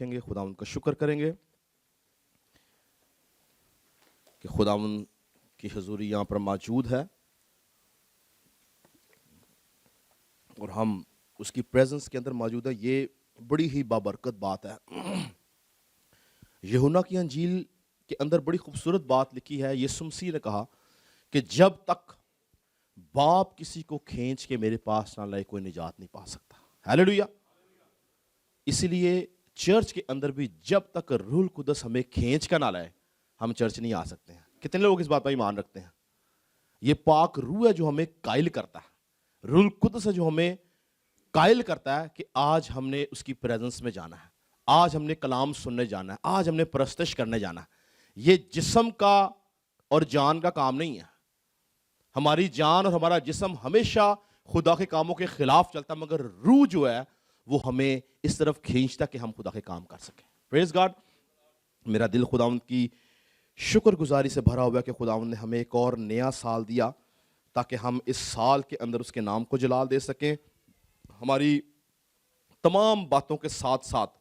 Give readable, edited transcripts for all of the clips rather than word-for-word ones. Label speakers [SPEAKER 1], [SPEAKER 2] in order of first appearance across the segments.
[SPEAKER 1] رکھیں گے, خداوند کا شکر کریں گے کہ خداوند کی حضوری یہاں پر موجود ہے اور ہم اس کی پریزنس کے اندر موجود ہے. یہ بڑی ہی بابرکت بات ہے. یوحنا کی انجیل کے اندر بڑی خوبصورت بات لکھی ہے. یسوع مسیح نے کہا کہ جب تک باپ کسی کو کھینچ کے میرے پاس نہ لائے کوئی نجات نہیں پا سکتا. ہیلیلویا. اسی لیے چرچ کے اندر بھی جب تک روح القدس ہمیں کھینچ کر نہ لائے ہم چرچ نہیں آ سکتے ہیں. کتنے لوگ اس بات پر ایمان رکھتے ہیں؟ یہ پاک روح ہے جو ہمیں قائل کرتا ہے, روح القدس ہے جو ہمیں قائل کرتا ہے کہ آج ہم نے اس کی پریزنس میں جانا ہے, آج ہم نے کلام سننے جانا ہے, آج ہم نے پرستش کرنے جانا ہے. یہ جسم کا اور جان کا کام نہیں ہے. ہماری جان اور ہمارا جسم ہمیشہ خدا کے کاموں کے خلاف چلتا ہے, مگر روح جو ہے وہ ہمیں اس طرف کھینچتا کہ ہم خدا کے کام کر سکیں. پریز گاڈ. میرا دل خداوند کی شکر گزاری سے بھرا ہوا ہے کہ خداوند نے ہمیں ایک اور نیا سال دیا تاکہ ہم اس سال کے اندر اس کے نام کو جلال دے سکیں. ہماری تمام باتوں کے ساتھ ساتھ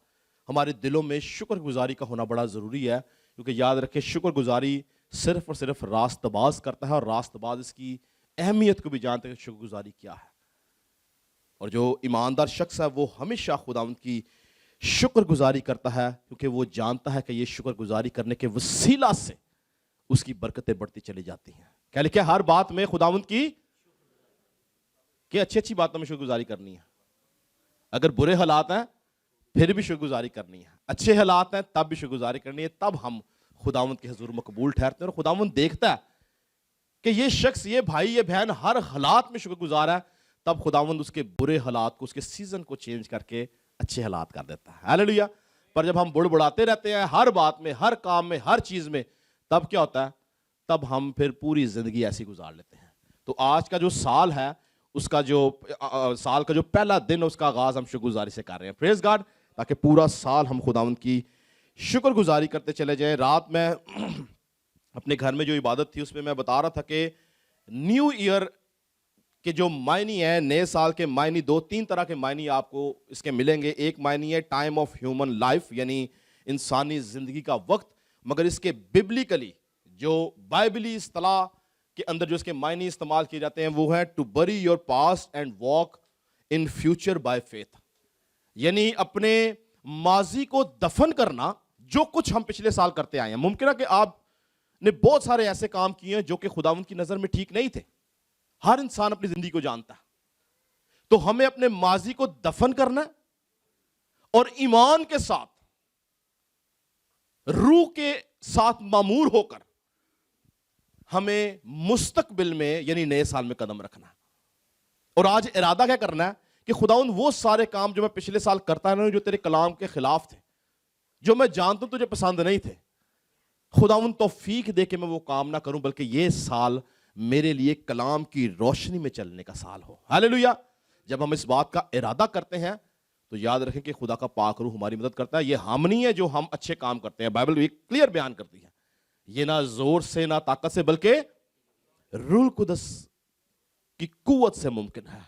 [SPEAKER 1] ہمارے دلوں میں شکر گزاری کا ہونا بڑا ضروری ہے, کیونکہ یاد رکھیں شکر گزاری صرف اور صرف راست باز کرتا ہے, اور راست باز اس کی اہمیت کو بھی جانتے ہیں کہ شکر گزاری کیا ہے. اور جو ایماندار شخص ہے وہ ہمیشہ خداوند کی شکر گزاری کرتا ہے, کیونکہ وہ جانتا ہے کہ یہ شکر گزاری کرنے کے وسیلہ سے اس کی برکتیں بڑھتی چلی جاتی ہیں. کیا لکھا ہے؟ ہر بات میں خداوند کی کہ اچھی اچھی باتوں میں شکر گزاری کرنی ہے. اگر برے حالات ہیں پھر بھی شکر گزاری کرنی ہے, اچھے حالات ہیں تب بھی شکر گزاری کرنی ہے. تب ہم خداوند کے حضور مقبول ٹھہرتے ہیں, اور خداوند دیکھتا ہے کہ یہ شخص, یہ بھائی, یہ بہن ہر حالات میں شکر گزار ہے. تب خداوند اس کے برے حالات کو, اس کے سیزن کو چینج کر کے اچھے حالات کر دیتا ہے. ہیلیلویا. پر جب ہم بڑبڑاتے رہتے ہیں ہر بات میں, ہر کام میں, ہر چیز میں, تب کیا ہوتا ہے؟ تب ہم پھر پوری زندگی ایسی گزار لیتے ہیں. تو آج کا جو سال ہے, اس کا جو سال کا جو پہلا دن, اس کا آغاز ہم شکر گزاری سے کر رہے ہیں. پریز گاڈ. تاکہ پورا سال ہم خداوند کی شکر گزاری کرتے چلے جائیں. رات میں اپنے گھر میں جو عبادت تھی اس میں بتا رہا تھا کہ نیو ایئر کے جو معنی ہیں, نئے سال کے معنی, 2-3 طرح کے معنی آپ کو اس کے ملیں گے. ایک معنی ہے ٹائم آف ہیومن لائف, یعنی انسانی زندگی کا وقت, مگر اس کے ببلیکلی جو بائبلی اصطلاح کے اندر جو اس کے معنی استعمال کیے جاتے ہیں وہ ہے ٹو بری your past and walk in future by faith, یعنی اپنے ماضی کو دفن کرنا. جو کچھ ہم پچھلے سال کرتے آئے ہیں, ممکن ہے کہ آپ نے بہت سارے ایسے کام کیے ہیں جو کہ خداوند کی نظر میں ٹھیک نہیں تھے. ہر انسان اپنی زندگی کو جانتا ہے. تو ہمیں اپنے ماضی کو دفن کرنا ہے اور ایمان کے ساتھ, روح کے ساتھ معمور ہو کر ہمیں مستقبل میں یعنی نئے سال میں قدم رکھنا ہے. اور آج ارادہ کیا کرنا ہے کہ خداوند وہ سارے کام جو میں پچھلے سال کرتا رہا ہوں, جو تیرے کلام کے خلاف تھے, جو میں جانتا ہوں تجھے پسند نہیں تھے, خداوند توفیق دے کہ میں وہ کام نہ کروں, بلکہ یہ سال میرے لیے کلام کی روشنی میں چلنے کا سال ہو. ہیلیلویا. جب ہم اس بات کا ارادہ کرتے ہیں تو یاد رکھیں کہ خدا کا پاک روح ہماری مدد کرتا ہے. یہ ہم نہیں ہے جو ہم اچھے کام کرتے ہیں, بائبل بھی کلیئر بیان کرتی ہے, یہ نہ زور سے نہ طاقت سے بلکہ روح القدس کی قوت سے ممکن ہے,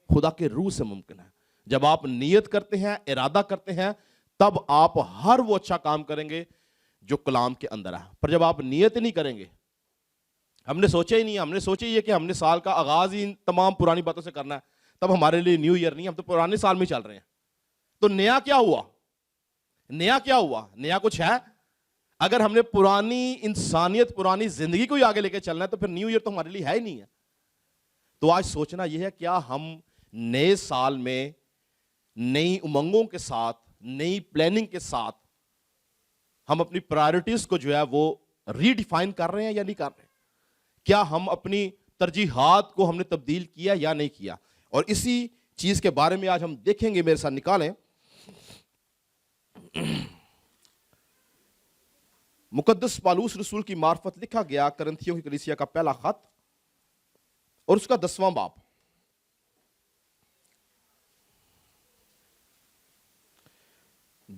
[SPEAKER 1] خدا کے روح سے ممکن ہے. جب آپ نیت کرتے ہیں, ارادہ کرتے ہیں, تب آپ ہر وہ اچھا کام کریں گے جو کلام کے اندر ہے. پر جب آپ نیت نہیں کریں گے, ہم نے سوچا ہی نہیں, ہم نے سوچا ہی ہے کہ ہم نے سال کا آغاز ہی تمام پرانی باتوں سے کرنا ہے, تب ہمارے لیے نیو ایئر نہیں, ہم تو پرانے سال میں چل رہے ہیں. تو نیا کیا ہوا؟ نیا کیا ہوا؟ نیا کچھ ہے؟ اگر ہم نے پرانی انسانیت, پرانی زندگی کو ہی آگے لے کے چلنا ہے تو پھر نیو ایئر تو ہمارے لیے ہے ہی نہیں ہے. تو آج سوچنا یہ ہے, کیا ہم نئے سال میں نئی امنگوں کے ساتھ, نئی پلاننگ کے ساتھ ہم اپنی پرائرٹیز کو جو ہے وہ ری ڈیفائن کر رہے ہیں یا نہیں کر رہے ہیں؟ کیا ہم اپنی ترجیحات کو ہم نے تبدیل کیا یا نہیں کیا؟ اور اسی چیز کے بارے میں آج ہم دیکھیں گے. میرے ساتھ نکالیں مقدس پالوس رسول کی معرفت لکھا گیا کرنتھیوں کی کلیسیا کا پہلا خط اور اس کا 10واں باب.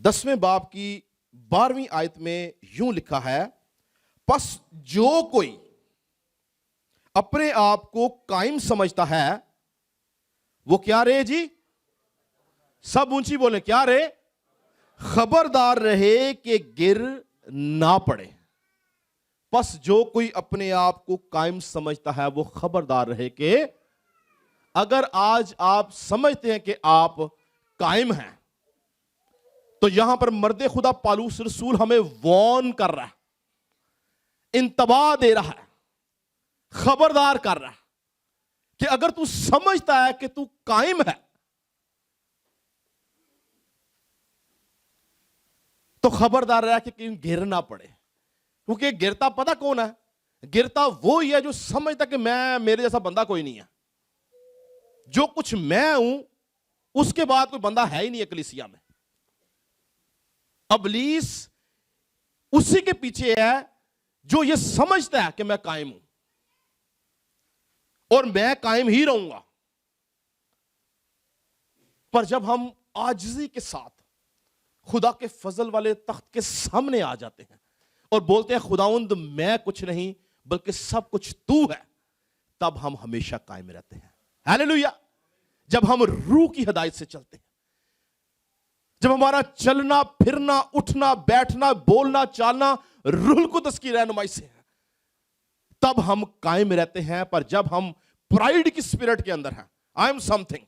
[SPEAKER 1] 10ویں باب کی 12ویں آیت میں یوں لکھا ہے, پس جو کوئی اپنے آپ کو قائم سمجھتا ہے وہ کیا رہے جی؟ سب اونچی بولیں, کیا رہے؟ خبردار رہے کہ گر نہ پڑے. پس جو کوئی اپنے آپ کو قائم سمجھتا ہے وہ خبردار رہے کہ اگر آج آپ سمجھتے ہیں کہ آپ قائم ہیں تو یہاں پر مرد خدا پالوس رسول ہمیں وارن کر رہا ہے, انتباہ دے رہا ہے, خبردار کر رہا ہے کہ اگر تو سمجھتا ہے کہ تو قائم ہے تو خبردار رہا کہ کہیں گر نہ پڑے. کیونکہ گرتا پتہ کون ہے؟ گرتا وہی ہے جو سمجھتا کہ میرے جیسا بندہ کوئی نہیں ہے, جو کچھ میں ہوں اس کے بعد کوئی بندہ ہے ہی نہیں کلیسیا میں. ابلیس اسی کے پیچھے ہے جو یہ سمجھتا ہے کہ میں قائم ہوں اور میں قائم ہی رہوں گا. پر جب ہم عاجزی کے ساتھ خدا کے فضل والے تخت کے سامنے آ جاتے ہیں اور بولتے ہیں خداوند میں کچھ نہیں بلکہ سب کچھ تو ہے, تب ہم ہمیشہ قائم رہتے ہیں. ہیلیلویہ. جب ہم روح کی ہدایت سے چلتے ہیں, جب ہمارا چلنا پھرنا اٹھنا بیٹھنا بولنا چالنا روح القدس کی رہنمائی سے ہے, تب ہم قائم رہتے ہیں. پر جب ہم پرائیڈ کی سپرٹ کے اندر ہیں, آئی ایم سم تھنگ,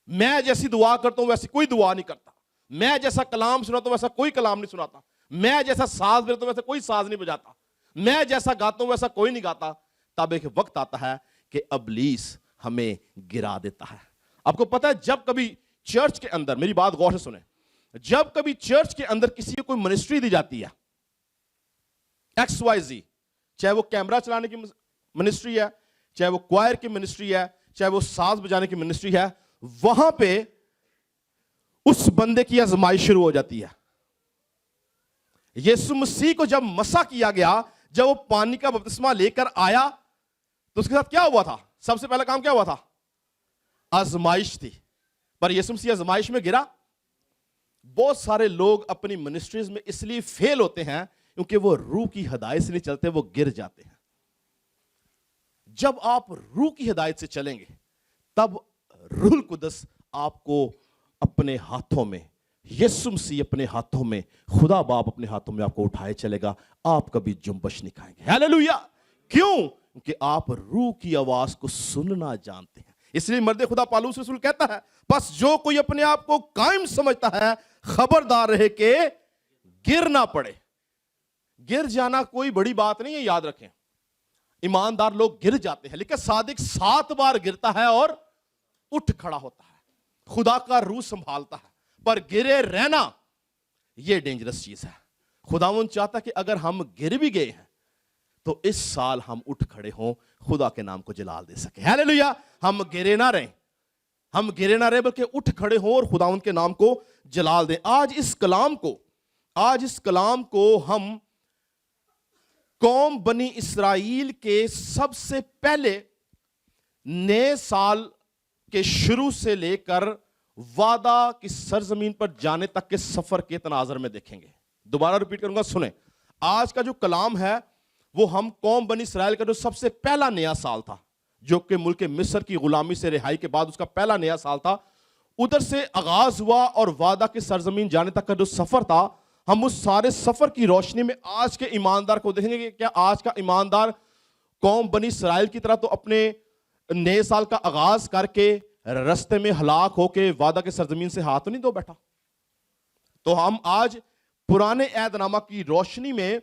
[SPEAKER 1] میں جیسی دعا کرتا ہوں ویسی کوئی دعا نہیں کرتا, میں جیسا کلام سناتا ہوں ویسا کوئی کلام نہیں سناتا, میں جیسا ساز بجاتا ہوں ویسا کوئی ساز نہیں بجاتا, میں جیسا گاتا ہوں ویسا کوئی نہیں گاتا, تب ایک وقت آتا ہے کہ ابلیس ہمیں گرا دیتا ہے. آپ کو پتا ہے جب کبھی چرچ کے اندر, میری بات غور سے سنیں, جب کبھی چرچ کے اندر کسی کو کوئی منسٹری دی جاتی ہے ایکس وائی زی, چاہے وہ کیمرہ چلانے کی منسٹری ہے, چاہے وہ کوائر کی منسٹری ہے, چاہے وہ ساز بجانے کی منسٹری ہے, وہاں پہ اس بندے کی آزمائش شروع ہو جاتی ہے. یسوع مسیح کو جب مسح کیا گیا, جب وہ پانی کا بپتسمہ لے کر آیا تو اس کے ساتھ کیا ہوا تھا؟ سب سے پہلا کام کیا ہوا تھا؟ آزمائش تھی. پر یسوع مسیح آزمائش میں گرا. بہت سارے لوگ اپنی منسٹریز میں اس لیے فیل ہوتے ہیں کیونکہ وہ روح کی ہدایت سے نہیں چلتے, وہ گر جاتے ہیں. جب آپ روح کی ہدایت سے چلیں گے تب روح القدس آپ کو اپنے ہاتھوں میں, یسوع مسیح اپنے ہاتھوں میں, خدا باپ اپنے ہاتھوں میں آپ کو اٹھائے چلے گا. آپ کبھی جنبش نہیں کھائیں گے. ہیلیلویہ. کیوں؟ کیونکہ آپ روح کی آواز کو سننا جانتے ہیں. اس لیے مرد خدا پالوس رسول کہتا ہے بس جو کوئی اپنے آپ کو قائم سمجھتا ہے خبردار رہے کہ گر نہ پڑے. گر جانا کوئی بڑی بات نہیں ہے, یاد رکھیں. ایماندار لوگ گر جاتے ہیں لیکن صادق 7 بار گرتا ہے اور اٹھ کھڑا ہوتا ہے. خدا کا روح سنبھالتا ہے. پر گرے رہنا یہ ڈینجرس چیز ہے. خداوند چاہتا کہ اگر ہم گر بھی گئے ہیں تو اس سال ہم اٹھ کھڑے ہوں, خدا کے نام کو جلال دے سکیں. ہیلیلویہ. ہم گرے نہ رہیں, ہم گرے نہ رہیں بلکہ اٹھ کھڑے ہوں اور خداوند کے نام کو جلال دیں. آج اس کلام کو ہم قوم بنی اسرائیل کے سب سے پہلے نئے سال کے شروع سے لے کر وعدہ کی سرزمین پر جانے تک کے سفر کے تناظر میں دیکھیں گے. دوبارہ ریپیٹ کروں گا, سنیں. آج کا جو کلام ہے وہ ہم قوم بنی اسرائیل کا جو سب سے پہلا نیا سال تھا, جو کہ ملک مصر کی غلامی سے رہائی کے بعد اس کا پہلا نیا سال تھا, ادھر سے آغاز ہوا اور وعدہ کی سرزمین جانے تک کا جو سفر تھا, ہم اس سارے سفر کی روشنی میں آج کے ایماندار کو دیکھیں گے کہ کیا آج کا ایماندار قوم بنی اسرائیل کی طرح تو اپنے نئے سال کا آغاز کر کے رستے میں ہلاک ہو کے وعدہ کے سرزمین سے ہاتھ نہیں دھو بیٹھا. تو ہم آج پرانے عہد نامہ کی روشنی میں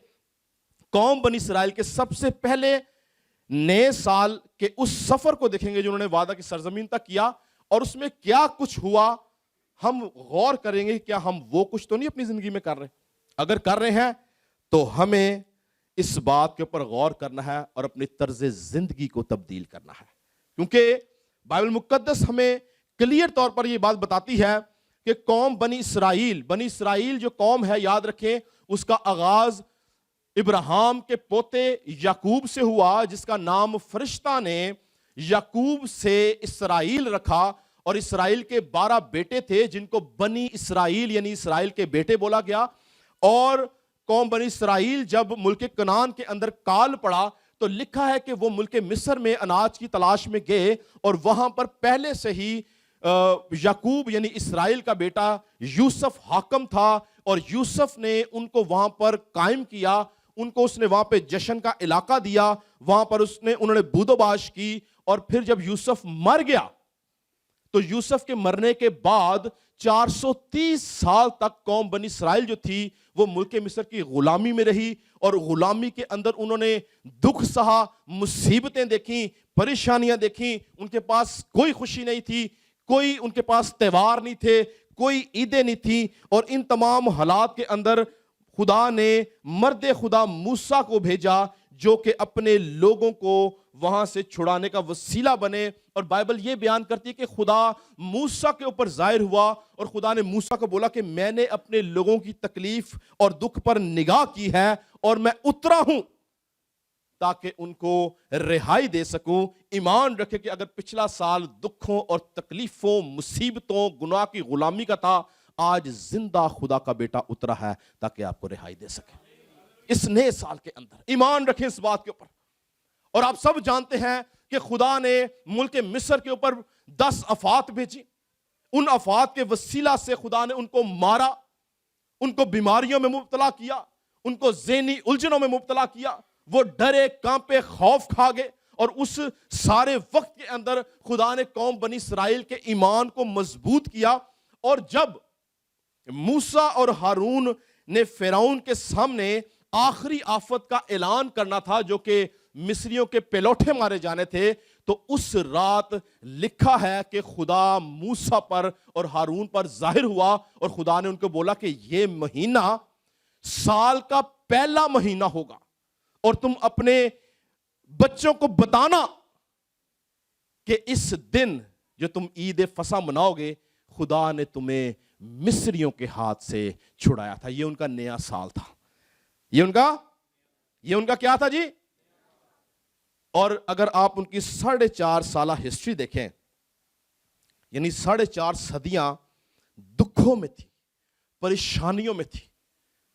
[SPEAKER 1] قوم بنی اسرائیل کے سب سے پہلے نئے سال کے اس سفر کو دیکھیں گے جو انہوں نے وعدہ کی سرزمین تک کیا, اور اس میں کیا کچھ ہوا. ہم غور کریں گے کیا ہم وہ کچھ تو نہیں اپنی زندگی میں کر رہے. اگر کر رہے ہیں تو ہمیں اس بات کے اوپر غور کرنا ہے اور اپنی طرز زندگی کو تبدیل کرنا ہے. کیونکہ بائبل مقدس ہمیں کلیئر طور پر یہ بات بتاتی ہے کہ قوم بنی اسرائیل جو قوم ہے, یاد رکھیں اس کا آغاز ابراہیم کے پوتے یعقوب سے ہوا, جس کا نام فرشتہ نے یعقوب سے اسرائیل رکھا. اور اسرائیل کے 12 بیٹے تھے جن کو بنی اسرائیل یعنی اسرائیل کے بیٹے بولا گیا. اور قوم بنی اسرائیل جب ملک کنعان کے اندر کال پڑا تو لکھا ہے کہ وہ ملک مصر میں اناج کی تلاش میں گئے اور وہاں پر پہلے سے ہی یعقوب یعنی اسرائیل کا بیٹا یوسف حاکم تھا اور یوسف نے ان کو وہاں پر قائم کیا، ان کو اس نے وہاں پہ جشن کا علاقہ دیا، وہاں پر انہوں نے بود و باش کی. اور پھر جب یوسف مر گیا تو یوسف کے مرنے کے بعد 430 سال تک قوم بنی اسرائیل جو تھی وہ ملک مصر کی غلامی میں رہی، اور غلامی کے اندر انہوں نے دکھ سہا، مصیبتیں دیکھیں، پریشانیاں دیکھیں. ان کے پاس کوئی خوشی نہیں تھی، کوئی ان کے پاس تہوار نہیں تھے، کوئی عیدیں نہیں تھیں. اور ان تمام حالات کے اندر خدا نے مرد خدا موسیٰ کو بھیجا جو کہ اپنے لوگوں کو وہاں سے چھڑانے کا وسیلہ بنے. اور بائبل یہ بیان کرتی ہے کہ خدا موسیٰ کے اوپر ظاہر ہوا اور خدا نے موسیٰ کو بولا کہ میں نے اپنے لوگوں کی تکلیف اور دکھ پر نگاہ کی ہے اور میں اترا ہوں تاکہ ان کو رہائی دے سکوں. ایمان رکھے کہ اگر پچھلا سال دکھوں اور تکلیفوں، مصیبتوں، گناہ کی غلامی کا تھا، آج زندہ خدا کا بیٹا اترا ہے تاکہ آپ کو رہائی دے سکے اس نئے سال کے اندر. ایمان رکھیں اس بات کے اوپر. اور آپ سب جانتے ہیں کہ خدا نے ملک مصر کے اوپر 10 آفات بھیجی. ان آفات کے وسیلہ سے خدا نے ان کو مارا، ان کو بیماریوں میں مبتلا کیا، ان کو ذہنی الجھنوں میں مبتلا کیا. وہ ڈرے، کانپے، خوف کھا گئے. اور اس سارے وقت کے اندر خدا نے قوم بنی اسرائیل کے ایمان کو مضبوط کیا. اور جب موسیٰ اور ہارون نے فرعون کے سامنے آخری آفت کا اعلان کرنا تھا جو کہ مصریوں کے پیلوٹے مارے جانے تھے، تو اس رات لکھا ہے کہ خدا موسیٰ پر اور ہارون پر ظاہر ہوا اور خدا نے ان کو بولا کہ یہ مہینہ سال کا پہلا مہینہ ہوگا اور تم اپنے بچوں کو بتانا کہ اس دن جو تم عید فصح مناؤ گے خدا نے تمہیں مصریوں کے ہاتھ سے چھڑایا تھا. یہ ان کا نیا سال تھا. یہ ان کا کیا تھا جی؟ اور اگر آپ ان کی 4.5 سالہ ہسٹری دیکھیں، یعنی 4.5 صدیاں دکھوں میں تھی، پریشانیوں میں تھی.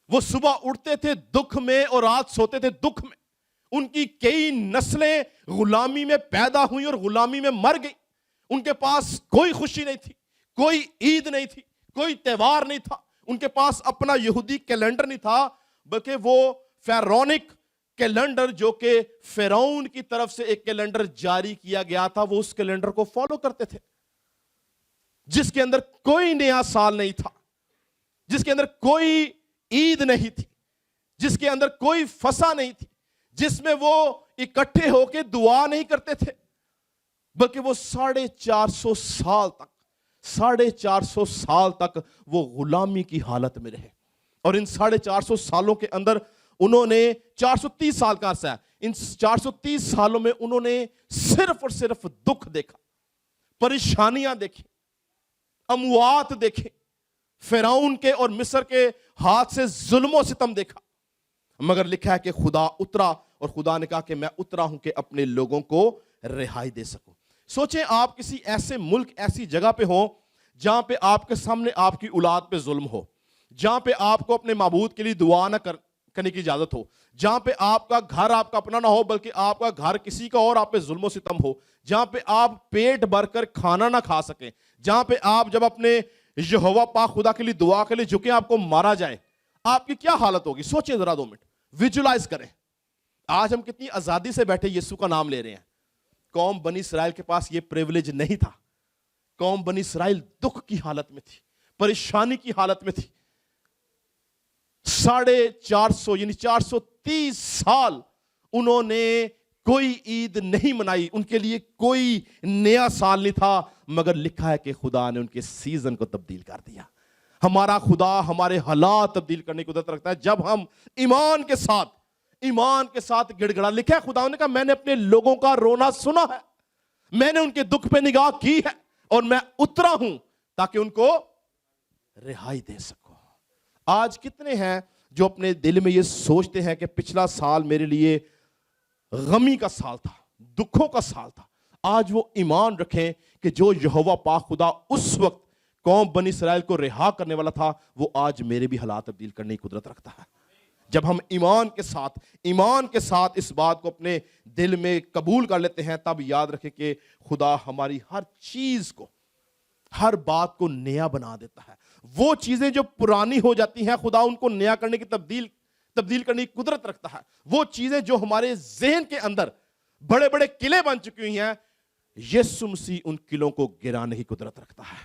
[SPEAKER 1] وہ صبح اٹھتے تھے دکھ میں اور رات سوتے تھے دکھ میں. ان کی کئی نسلیں غلامی میں پیدا ہوئی اور غلامی میں مر گئی. ان کے پاس کوئی خوشی نہیں تھی، کوئی عید نہیں تھی، کوئی تہوار نہیں تھا. ان کے پاس اپنا یہودی کیلنڈر نہیں تھا، بلکہ وہ فیرونک کیلنڈر جو کہ فرعون کی طرف سے ایک کیلنڈر جاری کیا گیا تھا، وہ اس کیلنڈر کو فالو کرتے تھے جس کے اندر کوئی نیا سال نہیں تھا، جس کے اندر کوئی عید نہیں تھی، جس کے اندر کوئی فصح نہیں تھی، جس میں وہ اکٹھے ہو کے دعا نہیں کرتے تھے، بلکہ وہ 450 سال تک وہ غلامی کی حالت میں رہے. اور ان 450 سالوں کے اندر انہوں نے 430 سال کا عرصہ ہے، ان 430 سالوں میں انہوں نے صرف اور صرف دکھ دیکھا، پریشانیاں دیکھی، اموات دیکھے، فرعون کے اور مصر کے ہاتھ سے ظلم و ستم دیکھا. مگر لکھا ہے کہ خدا اترا اور خدا نے کہا کہ میں اترا ہوں کہ اپنے لوگوں کو رہائی دے سکوں. سوچیں آپ کسی ایسے ملک، ایسی جگہ پہ ہو جہاں پہ آپ کے سامنے آپ کی اولاد پہ ظلم ہو، جہاں پہ آپ کو اپنے معبود کے لیے دعا نہ کرنے کی اجازت ہو، جہاں پہ آپ کا گھر آپ کا اپنا نہ ہو بلکہ آپ کا گھر کسی کا اور آپ پہ ظلم و ستم ہو، جہاں پہ آپ پیٹ بھر کر کھانا نہ کھا سکیں، جہاں پہ آپ جب اپنے یہوہ پاک خدا کے لیے دعا کے لیے جھکیں آپ کو مارا جائے، آپ کی کیا حالت ہوگی؟ سوچیں ذرا 2 منٹ، ویژولائز کریں. آج ہم کتنی آزادی سے بیٹھے یسوع کا نام لے رہے ہیں. قوم بنی اسرائیل کے پاس یہ پریولیج نہیں تھا. قوم بنی اسرائیل دکھ کی حالت میں تھی، پریشانی کی حالت میں تھی. 450 یعنی 430 سال انہوں نے کوئی عید نہیں منائی، ان کے لیے کوئی نیا سال نہیں تھا. مگر لکھا ہے کہ خدا نے ان کے سیزن کو تبدیل کر دیا. ہمارا خدا ہمارے حالات تبدیل کرنے کی قدرت رکھتا ہے جب ہم ایمان کے ساتھ گڑ گڑا. لکھا ہے خدا نے کہا میں نے اپنے لوگوں کا رونا سنا ہے، میں نے ان کے دکھ پہ نگاہ کی ہے اور میں اترا ہوں تاکہ ان کو رہائی دے سکوں. آج کتنے ہیں جو اپنے دل میں یہ سوچتے ہیں کہ پچھلا سال میرے لیے غمی کا سال تھا، دکھوں کا سال تھا. آج وہ ایمان رکھیں کہ جو یہوہ پاک خدا اس وقت قوم بنی اسرائیل کو رہا کرنے والا تھا وہ آج میرے بھی حالات تبدیل کرنے کی قدرت رکھتا ہے. جب ہم ایمان کے ساتھ اس بات کو اپنے دل میں قبول کر لیتے ہیں تب یاد رکھیں کہ خدا ہماری ہر چیز کو ہر بات کو نیا بنا دیتا ہے. وہ چیزیں جو پرانی ہو جاتی ہیں خدا ان کو نیا کرنے کی تبدیل کرنے کی قدرت رکھتا ہے. وہ چیزیں جو ہمارے ذہن کے اندر بڑے بڑے قلعے بن چکی ہوئی ہیں, یسوع مسیح ان قلعوں کو گرانے کی قدرت رکھتا ہے.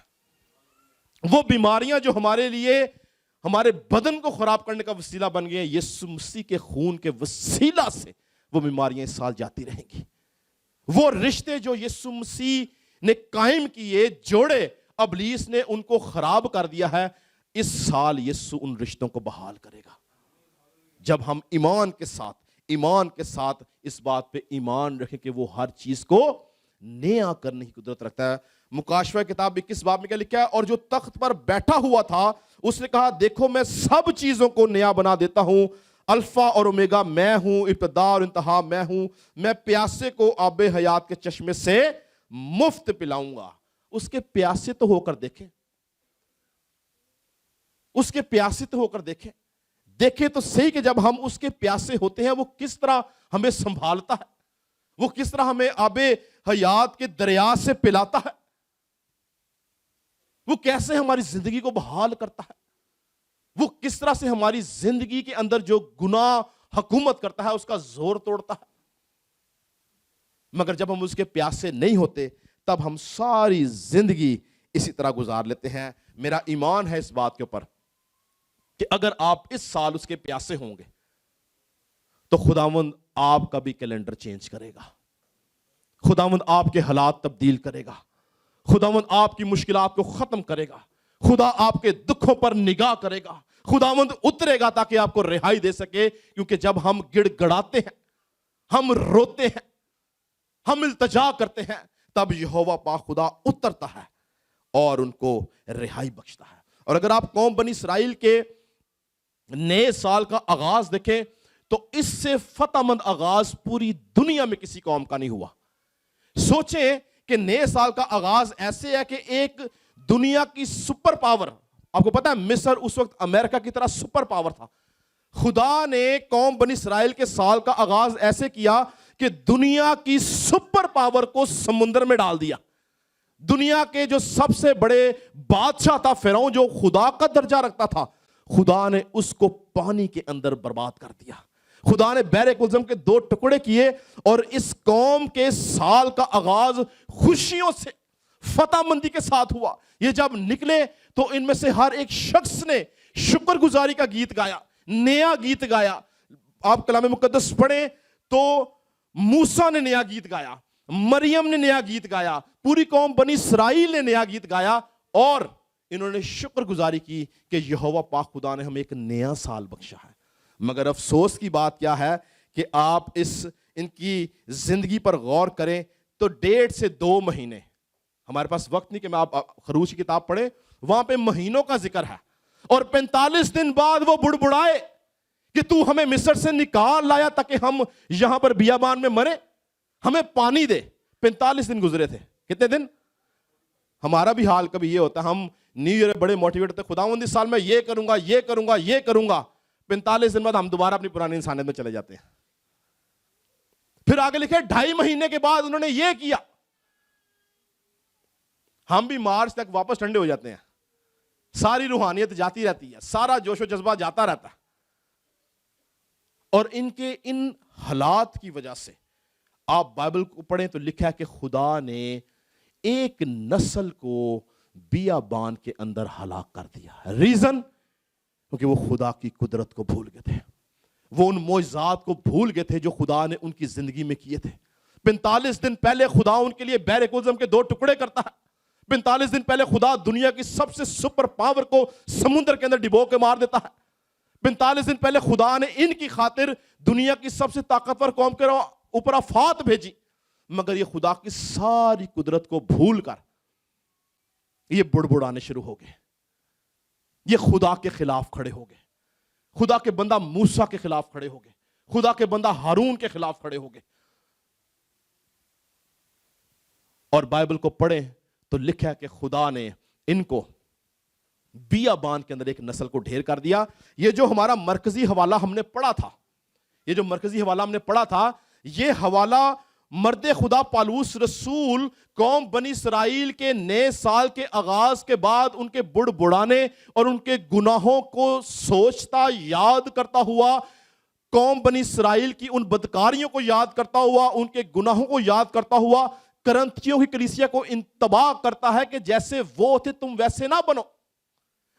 [SPEAKER 1] وہ بیماریاں جو ہمارے لیے ہمارے بدن کو خراب کرنے کا وسیلہ بن گئے ہیں, یسوع مسیح کے خون کے وسیلہ سے وہ بیماریاں اس سال جاتی رہیں گی. وہ رشتے جو یسوع مسیح نے قائم کیے, جوڑے, ابلیس نے ان کو خراب کر دیا ہے, اس سال یسوع ان رشتوں کو بحال کرے گا. جب ہم ایمان کے ساتھ اس بات پہ ایمان رکھیں کہ وہ ہر چیز کو نیا کرنے کی قدرت رکھتا ہے. مکاشفہ کتاب 21 باب میں کیا لکھا ہے؟ اور جو تخت پر بیٹھا ہوا تھا اس نے کہا, دیکھو میں سب چیزوں کو نیا بنا دیتا ہوں, الفا اور اومیگا میں ہوں, ابتدا اور انتہا میں ہوں, میں پیاسے کو آب حیات کے چشمے سے مفت پلاؤں گا. اس کے پیاسے تو ہو کر دیکھیں, اس کے پیاسے تو ہو کر دیکھیں. دیکھیں تو صحیح کہ جب ہم اس کے پیاسے ہوتے ہیں وہ کس طرح ہمیں سنبھالتا ہے, وہ کس طرح ہمیں آب حیات کے دریا سے پلاتا ہے, وہ کیسے ہماری زندگی کو بحال کرتا ہے, وہ کس طرح سے ہماری زندگی کے اندر جو گناہ حکومت کرتا ہے اس کا زور توڑتا ہے. مگر جب ہم اس کے پیاسے نہیں ہوتے تب ہم ساری زندگی اسی طرح گزار لیتے ہیں. میرا ایمان ہے اس بات کے اوپر کہ اگر آپ اس سال اس کے پیاسے ہوں گے تو خداوند آپ کا بھی کیلنڈر چینج کرے گا, خداوند آپ کے حالات تبدیل کرے گا, خداوند آپ کی مشکلات کو ختم کرے گا, خدا آپ کے دکھوں پر نگاہ کرے گا, خداوند اترے گا تاکہ آپ کو رہائی دے سکے. کیونکہ جب ہم گڑ گڑاتے ہیں, ہم روتے ہیں, ہم التجا کرتے ہیں, تب یہوہ پاک خدا اترتا ہے اور ان کو رہائی بخشتا ہے. اور اگر آپ قوم بنی اسرائیل کے نئے سال کا آغاز دیکھیں تو اس سے فتح مند آغاز پوری دنیا میں کسی قوم کا نہیں ہوا. سوچیں کہ نئے سال کا آغاز ایسے ہے کہ ایک دنیا کی سپر پاور, آپ کو پتا ہے مصر اس وقت امریکہ کی طرح سپر پاور تھا, خدا نے قوم بنی اسرائیل کے سال کا آغاز ایسے کیا کہ دنیا کی سپر پاور کو سمندر میں ڈال دیا. دنیا کے جو سب سے بڑے بادشاہ تھا فرعون, جو خدا کا درجہ رکھتا تھا, خدا نے اس کو پانی کے اندر برباد کر دیا. خدا نے بحر کلزم کے 2 ٹکڑے کیے اور اس قوم کے سال کا آغاز خوشیوں سے فتح مندی کے ساتھ ہوا. یہ جب نکلے تو ان میں سے ہر ایک شخص نے شکر گزاری کا گیت گایا, نیا گیت گایا. آپ کلام مقدس پڑھیں تو موسیٰ نے نیا گیت گایا, مریم نے نیا گیت گایا, پوری قوم بنی اسرائیل نے نیا گیت گایا, اور انہوں نے شکر گزاری کی کہ یہوہ پاک خدا نے ہمیں ایک نیا سال بخشا ہے. مگر افسوس کی بات کیا ہے کہ آپ ان کی زندگی پر غور کریں تو 1.5 سے 2 مہینے, ہمارے پاس وقت نہیں کہ میں آپ خروج کی کتاب پڑھیں, وہاں پہ مہینوں کا ذکر ہے, اور 45 دن بعد وہ بڑبڑائے کہ تو ہمیں مصر سے نکال لایا تاکہ ہم یہاں پر بیابان میں مرے, ہمیں پانی دے. 45 دن گزرے تھے. کتنے دن؟ ہمارا بھی حال کبھی یہ ہوتا ہے, ہم نیو ایئر بڑے موٹیویٹ ہوتے, خداوند اس سال میں یہ کروں گا, یہ کروں گا, یہ کروں گا. 45 دن بعد ہم دوبارہ اپنی پرانی انسانیت میں چلے جاتے ہیں. پھر آگے لکھے 2.5 مہینے کے بعد انہوں نے یہ کیا. ہم بھی مارچ تک واپس ٹھنڈے ہو جاتے ہیں, ساری روحانیت جاتی رہتی ہے, سارا جوش و جذبہ جاتا رہتا ہے. اور ان حالات کی وجہ سے آپ بائبل کو پڑھیں تو لکھا ہے کہ خدا نے ایک نسل کو بیابان کے اندر ہلاک کر دیا. ریزن کیونکہ وہ خدا کی قدرت کو بھول گئے تھے, وہ ان معجزات کو بھول گئے تھے جو خدا نے ان کی زندگی میں کیے تھے. 45 دن پہلے خدا ان کے لیے بحر کلزم کے 2 ٹکڑے کرتا ہے. 45 دن پہلے خدا دنیا کی سب سے سپر پاور کو سمندر کے اندر ڈبو کے مار دیتا ہے. 45 دن پہلے خدا نے ان کی خاطر دنیا کی سب سے طاقتور قوم کے اوپر آفات بھیجی. مگر یہ خدا کی ساری قدرت کو بھول کر یہ بڑبڑانے شروع ہو گئے, یہ خدا کے خلاف کھڑے ہو گئے, خدا کے بندہ موسیٰ کے خلاف کھڑے ہو گئے, خدا کے بندہ ہارون کے خلاف کھڑے ہو گئے. اور بائبل کو پڑھیں تو لکھا ہے کہ خدا نے ان کو بیابان کے اندر ایک نسل کو ڈھیر کر دیا. یہ جو ہمارا مرکزی حوالہ ہم نے پڑھا تھا, یہ جو مرکزی حوالہ ہم نے پڑھا تھا, یہ حوالہ مرد خدا پالوس رسول قوم بنی اسرائیل کے نئے سال کے آغاز کے بعد ان کے بڑھ بڑانے اور ان کے گناہوں کو سوچتا یاد کرتا ہوا، قوم بنی اسرائیل کی ان بدکاریوں کو یاد کرتا ہوا، ان کے گناہوں کو یاد کرتا ہوا کرنتھیوں کی کلیسیا کو انتباہ کرتا ہے کہ جیسے وہ تھے تم ویسے نہ بنو۔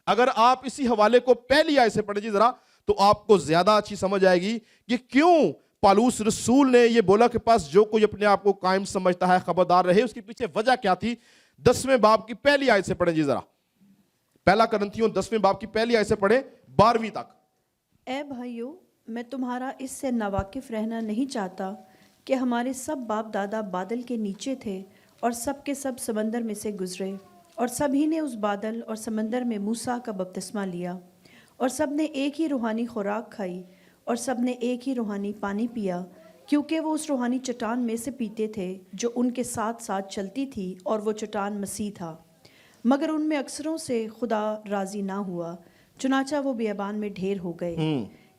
[SPEAKER 1] اگر آپ اسی حوالے کو پہلی آیت سے پڑھیں جی ذرا تو آپ کو زیادہ اچھی سمجھ آئے گی کہ کیوں پالوس رسول نے یہ بولا کہ پاس جو کوئی اپنے آپ کو قائم سمجھتا ہے خبردار رہے، اس کے پیچھے وجہ کیا تھی؟ 10ویں باب کی پہلی آیت سے پڑھیں جی ذرا، پہلا کرنتھیوں 10ویں باب کی پہلی آیت سے پڑھیں 12ویں تک۔
[SPEAKER 2] اے بھائیو، میں تمہارا اس سے ناواقف رہنا نہیں چاہتا کہ ہمارے سب باپ دادا بادل کے نیچے تھے اور سب کے سب سمندر میں سے گزرے، اور سبھی نے اس بادل اور سمندر میں موسیٰ کا بپتسمہ لیا، اور سب نے ایک ہی روحانی خوراک کھائی، اور سب نے ایک ہی روحانی پانی پیا، کیونکہ وہ اس روحانی چٹان میں سے پیتے تھے جو ان کے ساتھ ساتھ چلتی تھی، اور وہ چٹان مسیح تھا۔ مگر ان میں اکثروں سے خدا راضی نہ ہوا، چنانچہ وہ بیابان میں ڈھیر ہو گئے۔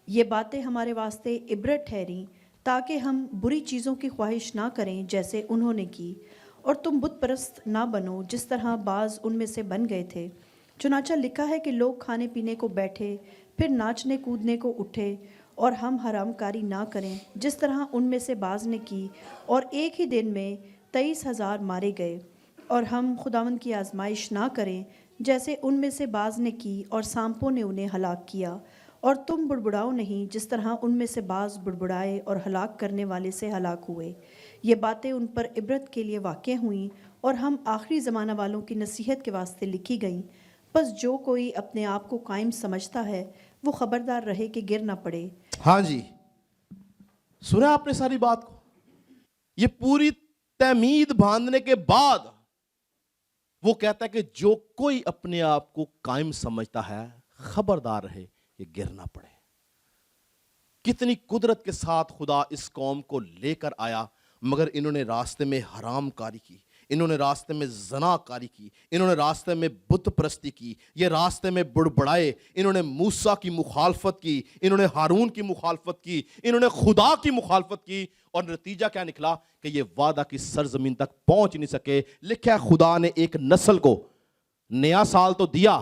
[SPEAKER 2] یہ باتیں ہمارے واسطے عبرت ٹھہریں تاکہ ہم بری چیزوں کی خواہش نہ کریں جیسے انہوں نے کی، اور تم بت پرست نہ بنو جس طرح بعض ان میں سے بن گئے تھے۔ چنانچہ لکھا ہے کہ لوگ کھانے پینے کو بیٹھے، پھر ناچنے کودنے کو اٹھے، اور ہم حرام کاری نہ کریں جس طرح ان میں سے بعض نے کی، اور ایک ہی دن میں 23,000 مارے گئے۔ اور ہم خداوند کی آزمائش نہ کریں جیسے ان میں سے بعض نے کی، اور سانپوں نے انہیں ہلاک کیا۔ اور تم بڑبڑاؤ نہیں جس طرح ان میں سے بعض بڑبڑائے اور ہلاک کرنے والے سے ہلاک ہوئے۔ یہ باتیں ان پر عبرت کے لیے واقع ہوئیں، اور ہم آخری زمانہ والوں کی نصیحت کے واسطے لکھی گئیں۔ پس جو کوئی اپنے آپ کو قائم سمجھتا ہے وہ خبردار رہے کہ گر نہ پڑے۔
[SPEAKER 1] ہاں جی، سنا آپ نے ساری بات کو؟ یہ پوری تمہید باندھنے کے بعد وہ کہتا ہے کہ جو کوئی اپنے آپ کو قائم سمجھتا ہے خبردار رہے کہ گر نہ پڑے۔ کتنی قدرت کے ساتھ خدا اس قوم کو لے کر آیا، مگر انہوں نے راستے میں حرام کاری کی، انہوں نے راستے میں زنا کاری کی، انہوں نے راستے میں بت پرستی کی، یہ راستے میں بڑبڑائے، انہوں نے موسیٰ کی مخالفت کی، انہوں نے ہارون کی مخالفت کی، انہوں نے خدا کی مخالفت کی، اور نتیجہ کیا نکلا کہ یہ وعدہ کی سرزمین تک پہنچ نہیں سکے۔ لکھا ہے خدا نے ایک نسل کو نیا سال تو دیا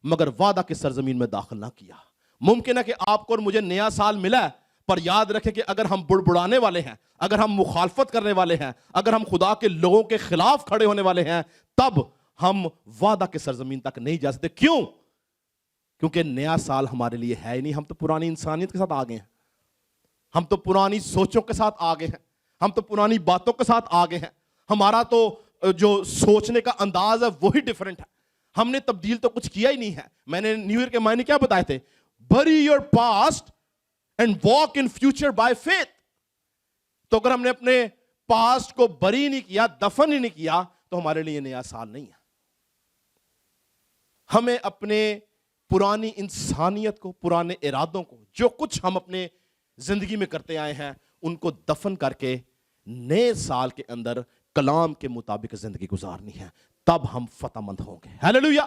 [SPEAKER 1] مگر وعدہ کی سرزمین میں داخل نہ کیا۔ ممکن ہے کہ آپ کو اور مجھے نیا سال ملا ہے، پر یاد رکھیں کہ اگر ہم بڑبڑانے والے ہیں، اگر ہم مخالفت کرنے والے ہیں، اگر ہم خدا کے لوگوں کے خلاف کھڑے ہونے والے ہیں، تب ہم وعدہ کے سرزمین تک نہیں جا سکتے۔ کیوں؟ کیونکہ نیا سال ہمارے لیے ہے ہی نہیں، ہم تو پرانی انسانیت کے ساتھ آگے ہیں، ہم تو پرانی سوچوں کے ساتھ آگے ہیں، ہم تو پرانی باتوں کے ساتھ آگے ہیں، ہمارا تو جو سوچنے کا انداز ہے وہی ڈیفرنٹ ہے، ہم نے تبدیل تو کچھ کیا ہی نہیں ہے۔ میں نے نیو ایئر کے معنی کیا بتائے تھے؟ bury your past and walk in future by faith۔ تو اگر ہم نے اپنے پاسٹ کو بری نہیں کیا، دفن ہی نہیں کیا، تو ہمارے لیے نیا سال نہیں ہے۔ ہمیں اپنے پرانی انسانیت کو، پرانے ارادوں کو، جو کچھ ہم اپنے زندگی میں کرتے آئے ہیں، ان کو دفن کر کے نئے سال کے اندر کلام کے مطابق زندگی گزارنی ہے، تب ہم فتح مند ہوں گے۔ ہیلیلویا۔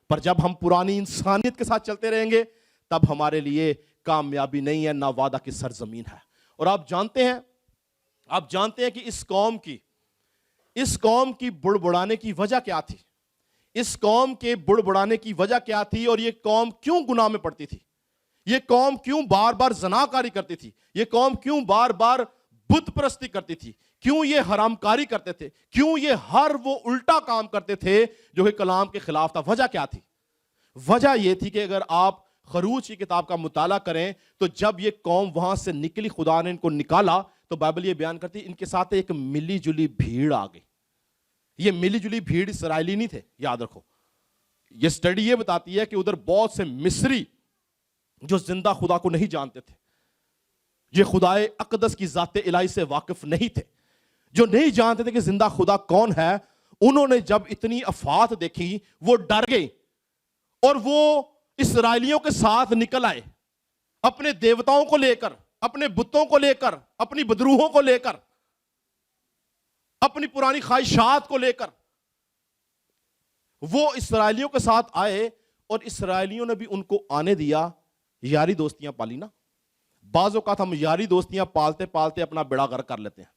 [SPEAKER 1] پر جب ہم پرانی انسانیت کے ساتھ چلتے رہیں گے تب ہمارے لیے کامیابی نہیں ہے، نہ وعدہ کی سرزمین ہے۔ اور آپ جانتے ہیں کہ اس قوم کی بڑبڑانے کی وجہ کیا تھی؟ اس قوم کے بڑبڑانے کی وجہ کیا تھی؟ اور یہ قوم کیوں گناہ میں پڑتی تھی؟ یہ قوم کیوں بار بار زناکاری کرتی تھی؟ یہ قوم کیوں بار بار بت پرستی کرتی تھی؟ کیوں یہ حرام کاری کرتے تھے؟ کیوں یہ ہر وہ الٹا کام کرتے تھے جو کہ کلام کے خلاف تھا؟ وجہ کیا تھی؟ وجہ یہ تھی کہ اگر آپ خروج کی کتاب کا مطالعہ کریں تو جب یہ قوم وہاں سے نکلی، خدا نے ان کو نکالا، تو بائبل یہ بیان کرتی ان کے ساتھ ایک ملی جلی بھیڑ آ گئی۔ یہ ملی جلی بھیڑ اسرائیلی نہیں تھے، یاد رکھو۔ یہ سٹڈی یہ بتاتی ہے کہ ادھر بہت سے مصری جو زندہ خدا کو نہیں جانتے تھے، یہ خدائے اقدس کی ذات الہی سے واقف نہیں تھے، جو نہیں جانتے تھے کہ زندہ خدا کون ہے، انہوں نے جب اتنی افات دیکھی وہ ڈر گئے، اور وہ اسرائیلیوں کے ساتھ نکل آئے، اپنے دیوتاؤں کو لے کر، اپنے بتوں کو لے کر، اپنی بدروہوں کو لے کر، اپنی پرانی خواہشات کو لے کر وہ اسرائیلیوں کے ساتھ آئے، اور اسرائیلیوں نے بھی ان کو آنے دیا۔ یاری دوستیاں پالی نا۔ بعض اوقات ہم یاری دوستیاں پالتے پالتے اپنا بیڑا غرق کر لیتے ہیں۔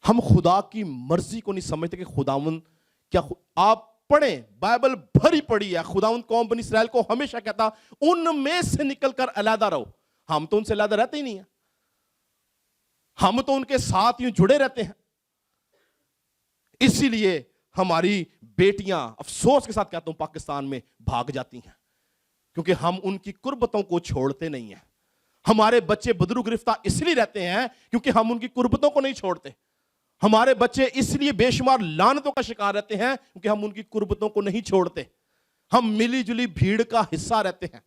[SPEAKER 1] ہم خدا کی مرضی کو نہیں سمجھتے کہ خداوند کیا آپ پڑھیں بائبل بھری پڑی ہے. خداوند قوم بنی اسرائیل کو ہمیشہ کہتا ان میں سے نکل کر علیحدہ رہو. ہم تو ان سے علیحدہ رہتے ہی نہیں ہیں, ہم تو ان کے ساتھ یوں جڑے رہتے ہیں. اسی لیے ہماری بیٹیاں افسوس کے ساتھ کہتا ہوں پاکستان میں بھاگ جاتی ہیں, کیونکہ ہم ان کی قربتوں کو چھوڑتے نہیں ہیں. ہمارے بچے بدرو گرفتہ اس لیے رہتے ہیں کیونکہ ہم ان کی قربتوں کو نہیں چھوڑتے. ہمارے بچے اس لیے بے شمار لعنتوں کا شکار رہتے ہیں کیونکہ ہم ان کی قربتوں کو نہیں چھوڑتے. ہم ملی جلی بھیڑ کا حصہ رہتے ہیں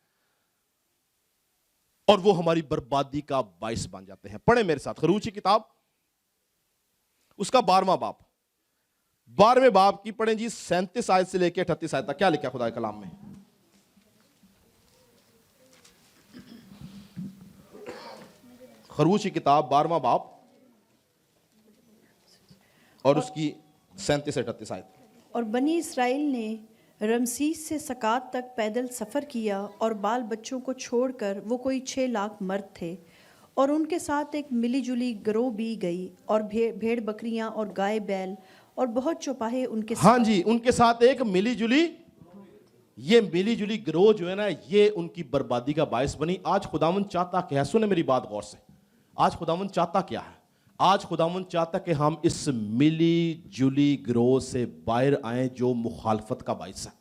[SPEAKER 1] اور وہ ہماری بربادی کا باعث بن جاتے ہیں. پڑھیں میرے ساتھ خروج کی کتاب اس کا 12واں باب, 12ویں باب کی پڑھیں جی 37 آیت سے لے کے 38 آیت تک. کیا لکھا خدا کے کلام میں؟ خروج کی کتاب 12واں باب اور اس کی 37 سے 38 آیت.
[SPEAKER 2] اور بنی اسرائیل نے رمسیس سے سکات تک پیدل سفر کیا اور بال بچوں کو چھوڑ کر, وہ کوئی 6 لاکھ مرد تھے, اور ان کے ساتھ ایک ملی جلی گروہ بھی گئی, اور بھیڑ بکریاں اور گائے بیل اور بہت چوپاہے ان کے ساتھ.
[SPEAKER 1] ہاں جی, ان کے ساتھ ایک ملی جلی, یہ ملی جلی گروہ جو ہے نا یہ ان کی بربادی کا باعث بنی. آج خداوند چاہتا کیا ہے؟ سنیں میری بات غور سے. آج خداوند چاہتا کیا ہے؟ آج خداوند چاہتا کہ ہم اس ملی جلی گروہ سے باہر آئیں جو مخالفت کا باعث ہے.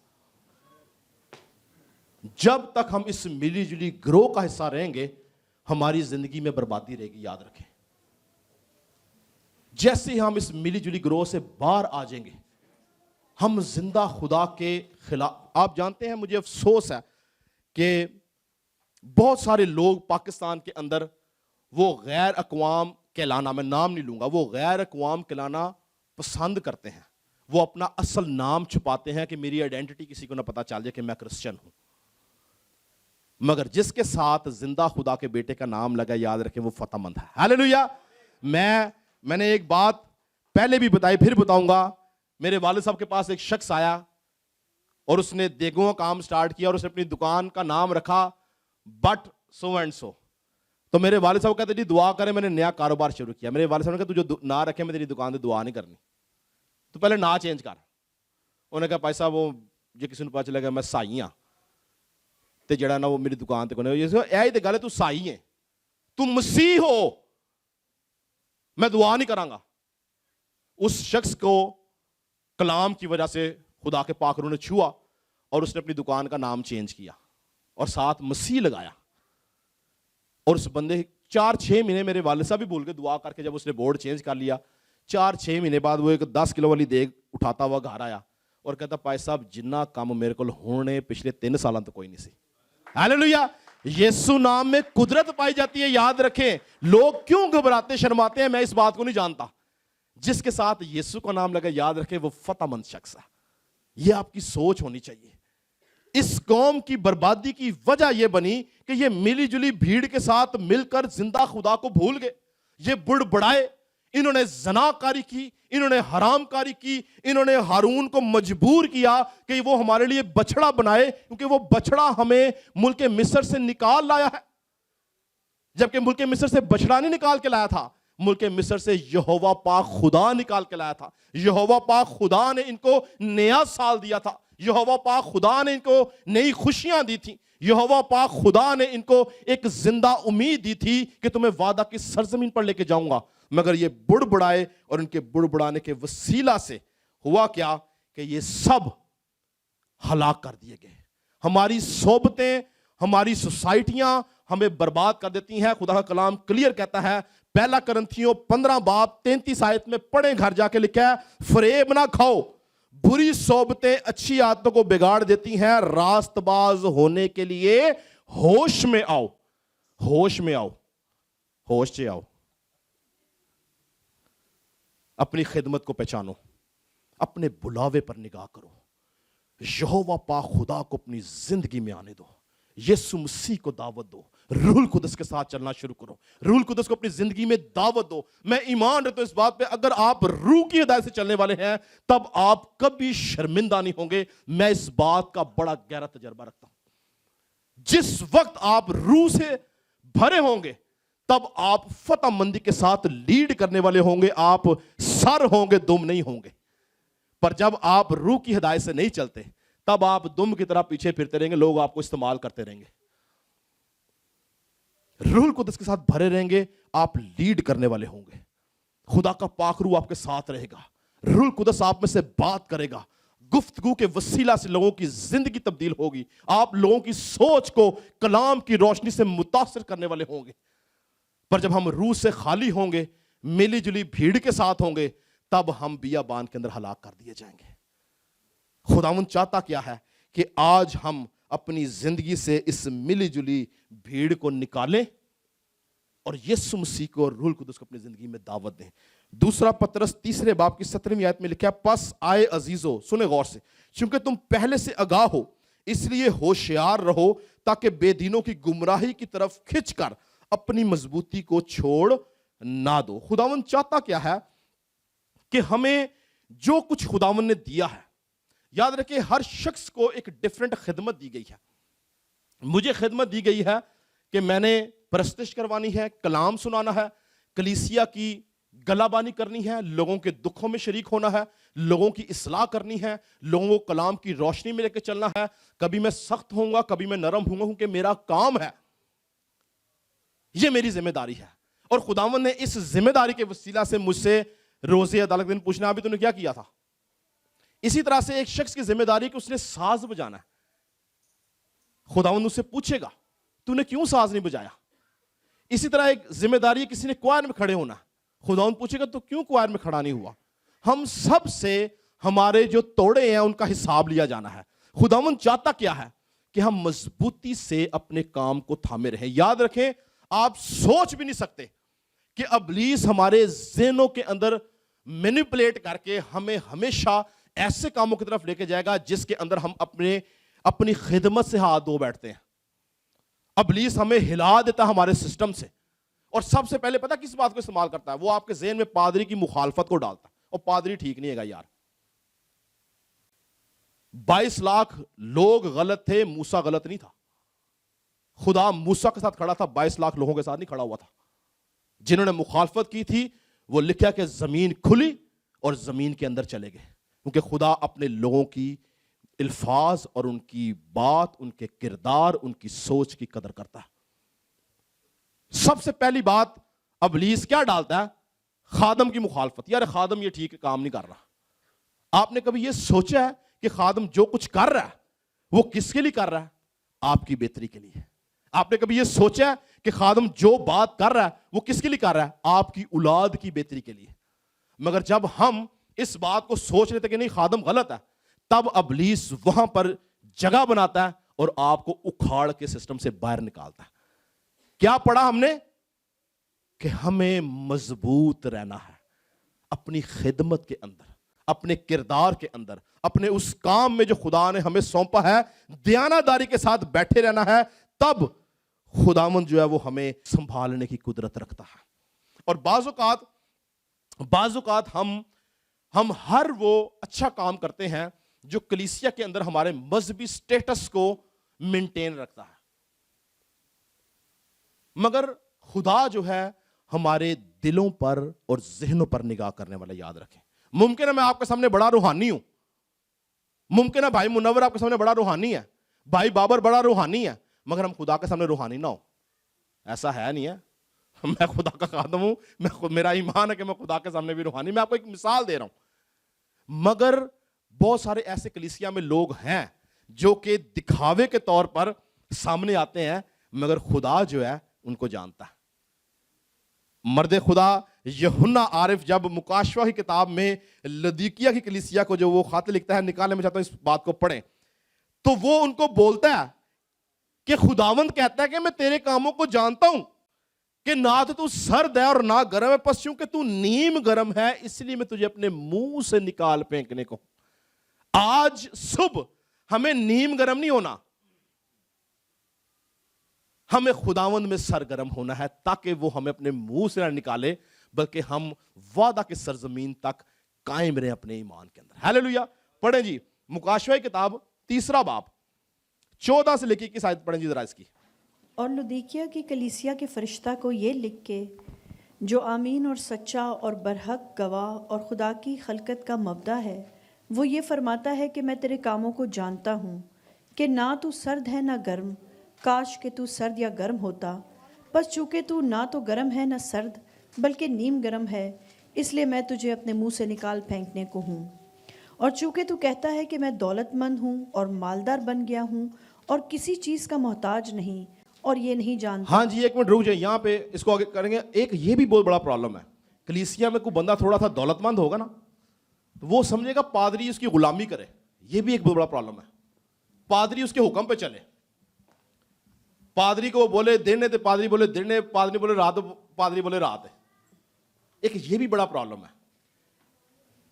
[SPEAKER 1] جب تک ہم اس ملی جلی گروہ کا حصہ رہیں گے ہماری زندگی میں بربادی رہے گی. یاد رکھیں, جیسے ہم اس ملی جلی گروہ سے باہر آ جائیں گے ہم زندہ خدا کے خلاف. آپ جانتے ہیں مجھے افسوس ہے کہ بہت سارے لوگ پاکستان کے اندر وہ غیر اقوام کہلانا, میں نام نہیں لوں گا, وہ غیر اقوام کہلانا پسند کرتے ہیں. وہ اپنا اصل نام چھپاتے ہیں کہ میری آئیڈینٹی کسی کو نہ پتا چل جائے کہ میں کرسچن ہوں. مگر جس کے ساتھ زندہ خدا کے بیٹے کا نام لگا, یاد رکھیں وہ فتح مند ہے. ہاللیلویا. میں نے ایک بات پہلے بھی بتائی پھر بتاؤں گا. میرے والد صاحب کے پاس ایک شخص آیا اور اس نے دیگوں کا کام سٹارٹ کیا اور اس نے اپنی دکان کا نام رکھا بٹ سو اینڈ سو. تو میرے والد صاحب کہتے جی دعا کریں, میں نے نیا کاروبار شروع کیا. میرے والد صاحب نے کہا تو جو نہ رکھے میں تیری دکان سے دعا نہیں کرنی, تو پہلے نہ چینج کر. انہوں نے کہا بھائی صاحب وہ جی کسی نے پتا چلا گیا میں سائی ہاں تے جڑا نا وہ میری دکان تے کونے. یہ تے گل ہے تو سائی ہے, تو مسیح ہو, میں دعا نہیں کراں گا. اس شخص کو کلام کی وجہ سے خدا کے پاک روح نے چھوا اور اس نے اپنی دکان کا نام چینج کیا اور ساتھ مسیح لگایا. اور اس بندے 4-6 مہینے میرے والد صاحب بھی بھول کے دعا کر کے جب اس نے بورڈ چینج کر لیا 4-6 مہینے بعد وہ ایک 10 کلو والی دیگ اٹھاتا ہوا گھر آیا اور کہتا پائی صاحب جنہ کام میرے کو ہونے پچھلے 3 سالوں تو کوئی نہیں سی. ہاللیلویا. یسوع نام میں قدرت پائی جاتی ہے. یاد رکھیں لوگ کیوں گھبراتے شرماتے ہیں, میں اس بات کو نہیں جانتا. جس کے ساتھ یسوع کا نام لگا یاد رکھیں وہ فتح مند شخص ہے. یہ آپ کی سوچ ہونی چاہیے. اس قوم کی بربادی کی وجہ یہ بنی کہ یہ ملی جلی بھیڑ کے ساتھ مل کر زندہ خدا کو بھول گئے. یہ بڑھ بڑھائے, انہوں نے زنا کاری کی, انہوں نے حرام کاری کی, انہوں نے ہارون کو مجبور کیا کہ وہ ہمارے لیے بچڑا بنائے کیونکہ وہ بچڑا ہمیں ملک مصر سے نکال لایا ہے. جبکہ ملک مصر سے بچڑا نہیں نکال کے لایا تھا, ملک مصر سے یہوہ پاک خدا نکال کے لایا تھا. یہوہ پاک خدا نے ان کو نیا سال دیا تھا. یہوہ پاک خدا نے ان کو نئی خوشیاں دی تھیں. یہوہ پاک خدا نے ان کو ایک زندہ امید دی تھی کہ تمہیں وعدہ کی سرزمین پر لے کے جاؤں گا. مگر یہ بڑھ بڑھائے اور ان کے بڑھ بڑھانے کے وسیلہ سے ہوا کیا کہ یہ سب ہلاک کر دیے گئے. ہماری صحبتیں, ہماری سوسائٹیاں ہمیں برباد کر دیتی ہیں. خدا کا کلام کلیئر کہتا ہے 1 کرنتھیوں 15 باب 33 آیت میں پڑھیں, گھر جا کے لکھا ہے فریب نہ کھاؤ, بری صحبتیں اچھی عادتوں کو بگاڑ دیتی ہیں. راست باز ہونے کے لیے ہوش میں آؤ. ہوش میں آؤ, ہوش سے آؤ. اپنی خدمت کو پہچانو, اپنے بلاوے پر نگاہ کرو. یہوہ پاک خدا کو اپنی زندگی میں آنے دو. یسوع مسیح کو دعوت دو. روح القدس کے ساتھ چلنا شروع کرو. روح القدس کو اپنی زندگی میں دعوت دو. میں ایمان رکھتا ہوں اس بات پہ, اگر آپ روح کی ہدایت سے چلنے والے ہیں تب آپ کبھی شرمندہ نہیں ہوں گے. میں اس بات کا بڑا گہرا تجربہ رکھتا ہوں. جس وقت آپ روح سے بھرے ہوں گے تب آپ فتح مندی کے ساتھ لیڈ کرنے والے ہوں گے. آپ سر ہوں گے, دم نہیں ہوں گے. پر جب آپ روح کی ہدایت سے نہیں چلتے تب آپ دم کی طرح پیچھے پھرتے رہیں گے, لوگ آپ کو استعمال کرتے رہیں گے. روح القدس کے ساتھ بھرے رہیں گے, آپ لیڈ کرنے والے ہوں گے. خدا کا پاک روح آپ کے ساتھ رہے گا, روح القدس آپ میں سے بات کرے گا, گفتگو کے وسیلہ سے لوگوں کی زندگی تبدیل ہوگی. آپ لوگوں کی سوچ کو کلام کی روشنی سے متاثر کرنے والے ہوں گے. پر جب ہم روح سے خالی ہوں گے, ملی جلی بھیڑ کے ساتھ ہوں گے, تب ہم بیابان کے اندر ہلاک کر دیے جائیں گے. خداوند چاہتا کیا ہے کہ آج ہم اپنی زندگی سے اس ملی جلی بھیڑ کو نکالیں اور یسوع مسیح کو اور روح القدس کو اپنی زندگی میں دعوت دیں. دوسرا پطرس 3 باب کی 17ویں آیت میں لکھا ہے, پس آئے عزیزو, سنیں غور سے, چونکہ تم پہلے سے آگاہ ہو اس لیے ہوشیار رہو تاکہ بے دینوں کی گمراہی کی طرف کھچ کر اپنی مضبوطی کو چھوڑ نہ دو. خداوند چاہتا کیا ہے کہ ہمیں جو کچھ خداوند نے دیا ہے, یاد رکھیں ہر شخص کو ایک ڈیفرنٹ خدمت دی گئی ہے. مجھے خدمت دی گئی ہے کہ میں نے پرستش کروانی ہے, کلام سنانا ہے, کلیسیا کی گلہ بانی کرنی ہے, لوگوں کے دکھوں میں شریک ہونا ہے, لوگوں کی اصلاح کرنی ہے, لوگوں کو کلام کی روشنی میں لے کے چلنا ہے. کبھی میں سخت ہوں گا, کبھی میں نرم ہوں گا, کیونکہ میرا کام ہے, یہ میری ذمہ داری ہے. اور خداوند نے اس ذمہ داری کے وسیلہ سے مجھ سے روز عدالت دن پوچھنا, ابھی تو نے کیا کیا تھا. اسی طرح سے ایک شخص کی ذمہ داری کہ اس نے ساز بجانا ہے. خداوند اس سے پوچھے گا تو نے کیوں ساز نہیں بجایا. اسی طرح ایک ذمہ داری کسی نے کوائر میں کھڑے ہونا ہے, خداوند پوچھے گا تو کیوں کوائر میں کھڑا نہیں ہوا. ہم سب سے ہمارے جو توڑے ہیں ان کا حساب لیا جانا ہے. خداوند چاہتا کیا ہے کہ ہم مضبوطی سے اپنے کام کو تھامے رہیں. یاد رکھیں آپ سوچ بھی نہیں سکتے کہ ابلیس ہمارے ذہنوں کے اندر مینیپولیٹ کر کے ہمیں ہمیشہ ایسے کاموں کی طرف لے کے جائے گا جس کے اندر ہم اپنی خدمت سے ہاتھ دھو بیٹھتے ہیں. ابلیس ہمیں ہلا دیتا ہے ہمارے سسٹم سے, اور سب سے پہلے پتہ کس بات کو استعمال کرتا ہے, وہ آپ کے ذہن میں پادری کی مخالفت کو ڈالتا ہے. اور پادری ٹھیک نہیں ہے گا یار. 22 لاکھ لوگ غلط تھے, موسیٰ غلط نہیں تھا. خدا موسیٰ کے ساتھ کھڑا تھا, 22 لاکھ لوگوں کے ساتھ نہیں کھڑا ہوا تھا. جنہوں نے مخالفت کی تھی وہ لکھا کہ زمین کھلی اور زمین کے اندر چلے گئے, کیونکہ خدا اپنے لوگوں کی الفاظ اور ان کی بات, ان کے کردار, ان کی سوچ کی قدر کرتا ہے. سب سے پہلی بات ابلیس کیا ڈالتا ہے, خادم کی مخالفت. یار خادم یہ ٹھیک کام نہیں کر رہا. آپ نے کبھی یہ سوچا ہے کہ خادم جو کچھ کر رہا ہے وہ کس کے لیے کر رہا ہے؟ آپ کی بہتری کے لیے. آپ نے کبھی یہ سوچا ہے کہ خادم جو بات کر رہا ہے وہ کس کے لیے کر رہا ہے؟ آپ کی اولاد کی بہتری کے لیے. مگر جب ہم اس بات کو سوچ لیتے کہ نہیں خادم غلط ہے, تب ابلیس وہاں پر جگہ بناتا ہے اور آپ کو اکھاڑ کے سسٹم سے باہر نکالتا ہے. کیا پڑھا ہم نے کہ ہمیں مضبوط رہنا ہے اپنی خدمت کے اندر, اپنے کردار کے اندر, اپنے اس کام میں جو خدا نے ہمیں سونپا ہے, دیانتداری کے ساتھ بیٹھے رہنا ہے. تب خداوند جو ہے وہ ہمیں سنبھالنے کی قدرت رکھتا ہے. اور بعض اوقات ہم ہر وہ اچھا کام کرتے ہیں جو کلیسیا کے اندر ہمارے مذہبی سٹیٹس کو مینٹین رکھتا ہے, مگر خدا جو ہے ہمارے دلوں پر اور ذہنوں پر نگاہ کرنے والا. یاد رکھیں ممکن ہے میں آپ کے سامنے بڑا روحانی ہوں, ممکن ہے بھائی منور آپ کے سامنے بڑا روحانی ہے, بھائی بابر بڑا روحانی ہے, مگر ہم خدا کے سامنے روحانی نہ ہو. ایسا ہے نہیں ہے. میں خدا کا خادم ہوں, میرا ایمان ہے کہ میں خدا کے سامنے بھی روحانی. میں آپ کو ایک مثال دے رہا ہوں. مگر بہت سارے ایسے کلیسیا میں لوگ ہیں جو کہ دکھاوے کے طور پر سامنے آتے ہیں, مگر خدا جو ہے ان کو جانتا ہے. مرد خدا یوحنا عارف جب مکاشفہ کی کتاب میں لدیکیا کی کلیسیا کو جو وہ خط لکھتا ہے, نکالنے میں چاہتا ہوں اس بات کو پڑھیں, تو وہ ان کو بولتا ہے کہ خداوند کہتا ہے کہ میں تیرے کاموں کو جانتا ہوں کہ نہ تو سرد ہے اور نہ گرم ہے, پس چونکہ تو نیم گرم ہے اس لیے میں تجھے اپنے منہ سے نکال پھینکنے کو. آج صبح ہمیں نیم گرم نہیں ہونا, ہمیں خداوند میں سرگرم ہونا ہے تاکہ وہ ہمیں اپنے منہ سے نہ نکالے, بلکہ ہم وعدہ کے سرزمین تک قائم رہیں اپنے ایمان کے اندر. ہیلیلویا. پڑھیں جی مکاشفہ کتاب 3 باب 14 سے لے کے 21 آیت پڑھیں جی ذرا اس کی.
[SPEAKER 2] اور لودیکیا کی کلیسیا کے فرشتہ کو یہ لکھ کے، جو آمین اور سچا اور برحق گواہ اور خدا کی خلقت کا مبدع ہے، وہ یہ فرماتا ہے کہ میں تیرے کاموں کو جانتا ہوں کہ نہ تو سرد ہے نہ گرم، کاش کہ تو سرد یا گرم ہوتا، بس چونکہ تو نہ تو گرم ہے نہ سرد بلکہ نیم گرم ہے، اس لیے میں تجھے اپنے منہ سے نکال پھینکنے کو ہوں۔ اور چونکہ تو کہتا ہے کہ میں دولت مند ہوں اور مالدار بن گیا ہوں اور کسی چیز کا محتاج نہیں، اور یہ نہیں جانتا۔
[SPEAKER 1] ہاں جی ایک منٹ رک جائیں، یہاں پہ اس کو آگے کریں گے۔ ایک یہ بھی بہت بڑا پرابلم ہے، کلیسیا میں کوئی بندہ تھوڑا سا دولت مند ہوگا نا تو وہ سمجھے گا پادری اس کی غلامی کرے، یہ بھی ایک بہت بڑا پرابلم ہے۔ پادری اس کے حکم پہ چلے، پادری کو بولے دن ہے تو پادری بولے دن ہے، پادری بولے رات ہے پادری بولے رات ہے، ایک یہ بھی بڑا پرابلم ہے۔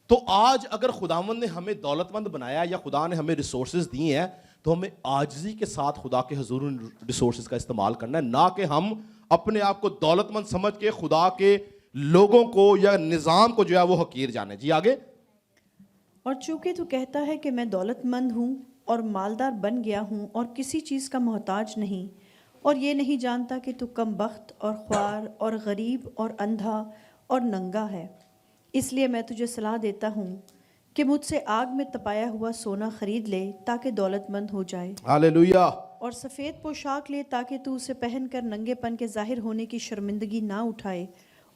[SPEAKER 1] تو آج اگر خداوند نے ہمیں دولت مند بنایا یا خدا نے ہمیں ریسورسز دی ہیں تو ہمیں عاجزی کے ساتھ خدا کے حضور ان ریسورسز کا استعمال کرنا ہے، نہ کہ ہم اپنے آپ کو دولت مند سمجھ کے خدا کے لوگوں کو یا نظام کو جو ہے وہ حقیر جانے۔ جی آگے۔
[SPEAKER 2] اور چونکہ تو کہتا ہے کہ میں دولت مند ہوں اور مالدار بن گیا ہوں اور کسی چیز کا محتاج نہیں، اور یہ نہیں جانتا کہ تو کم بخت اور خوار اور غریب اور اندھا اور ننگا ہے، اس لیے میں تجھے صلاح دیتا ہوں کہ مجھ سے آگ میں تپایا ہوا سونا خرید لے تاکہ دولت مند ہو جائے،
[SPEAKER 1] ہاللیلویہ۔
[SPEAKER 2] اور سفید پوشاک لے تاکہ تو اسے پہن کر ننگے پن کے ظاہر ہونے کی شرمندگی نہ اٹھائے،